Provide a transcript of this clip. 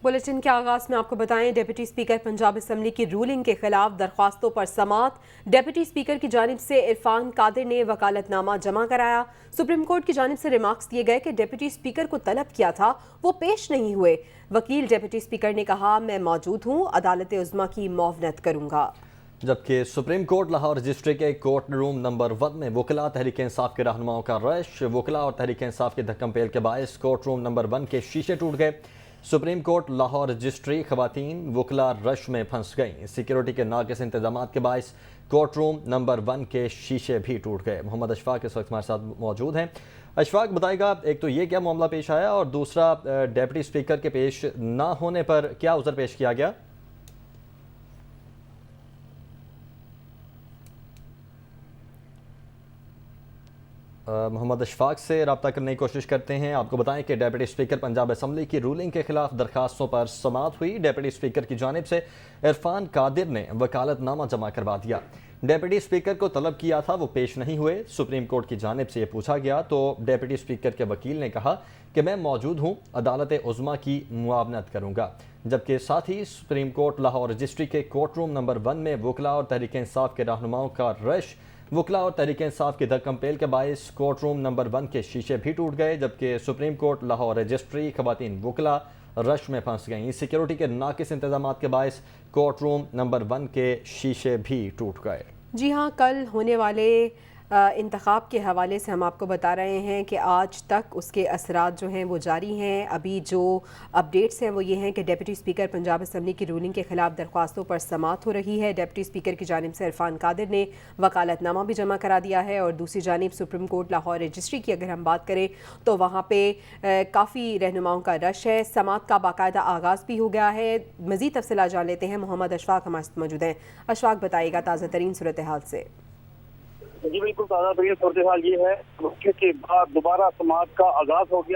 Bulletin के आगाज में आपको बताएं, डिप्टी स्पीकर पंजाब असम्बली की रूलिंग के खिलाफ दरख्वास्तों पर समाअत। डिप्टी स्पीकर की जानिब से इरफान कादिर ने वकालतनामा जमा कराया। सुप्रीम कोर्ट की जानिब से रिमार्क्स दिए गए कि डिप्टी स्पीकर को तलब किया था, वो पेश नहीं हुए। वकील डिप्टी स्पीकर ने कहा, मैं मौजूद हूँ, अदालत उज़्मा की मुआवनत करूँगा। जबकि सुप्रीम कोर्ट लाहौर रजिस्ट्री के कोर्ट रूम नंबर 1 में वकला तहरीक इंसाफ के रहनुमाओं का रश। वकला और तहरीक इंसाफ की धक्कम-पेल के बायस कोर्ट रूम नंबर 1 के शीशे टूट गए। सुप्रीम कोर्ट लाहौर रजिस्ट्री खवातीन वकला रश में फंस गई। सिक्योरिटी के नाकिस इंतजाम के बायस कोर्ट रूम नंबर 1 के शीशे भी टूट गए। मोहम्मद अशफाक इस वक्त हमारे साथ मौजूद हैं। अशफाक, बताएगा एक तो ये क्या मामला पेश आया और दूसरा डिप्टी स्पीकर के पेश ना होने पर क्या उज़र पेश किया गया? मोहम्मद अशफाक से रब्ता करने की कोशिश करते हैं। आपको बताएं कि डिप्टी स्पीकर पंजाब असम्बली की रूलिंग के खिलाफ दरखास्तों पर समाअत हुई। डिप्टी स्पीकर की जानिब से इरफान कादिर ने वकालतनामा जमा करवा दिया। डिप्टी स्पीकर को तलब किया था, वो पेश नहीं हुए। सुप्रीम कोर्ट की जानिब से ये पूछा गया तो डिप्टी स्पीकर के वकील ने कहा कि मैं मौजूद हूँ, अदालत उज़्मा की मुआवनत करूँगा। जबकि साथ ही सुप्रीम कोर्ट लाहौर रजिस्ट्री के कोर्ट रूम नंबर 1 में वकला और तहरीक इंसाफ के रहनुमाओं का रश। वकला और तहरीक इंसाफ की धक्कम-पेल के बायस कोर्ट रूम नंबर 1 के शीशे भी टूट गए। जबकि सुप्रीम कोर्ट लाहौर रजिस्ट्री खवातीन वकला रश में फंस गईं। सिक्योरिटी के नाकिस इंतजाम के बायस कोर्ट रूम नंबर 1 के शीशे भी टूट गए। जी हाँ, कल होने वाले इंतखाब के हवाले से हम आपको बता रहे हैं कि आज तक उसके असरात जो हैं वो जारी हैं। अभी जो अपडेट्स हैं वो ये हैं कि डिप्टी स्पीकर पंजाब असम्बली की रूलिंग के खिलाफ दरख्वास्तों पर समाअत हो रही है। डिप्टी स्पीकर की जानिब से इरफान कादिर ने वकालतनामा भी जमा करा दिया है और दूसरी जानिब सुप्रीम कोर्ट लाहौर रजिस्ट्री की अगर हम बात करें तो वहाँ पर काफ़ी रहनुमाओं का रश है। समाअत का बाकायदा आगाज़ भी हो गया है। मज़ीद तफसीलात जान लेते हैं। मोहम्मद अशफाक हमारे साथ मौजूद हैं। अशफाक, बताइएगा ताज़ा तरीन सूरत हाल से। जी बिल्कुल, ताज़ा तरीन सूरत हाल ये है के बाद दोबारा समाअत का आगाज हो गया।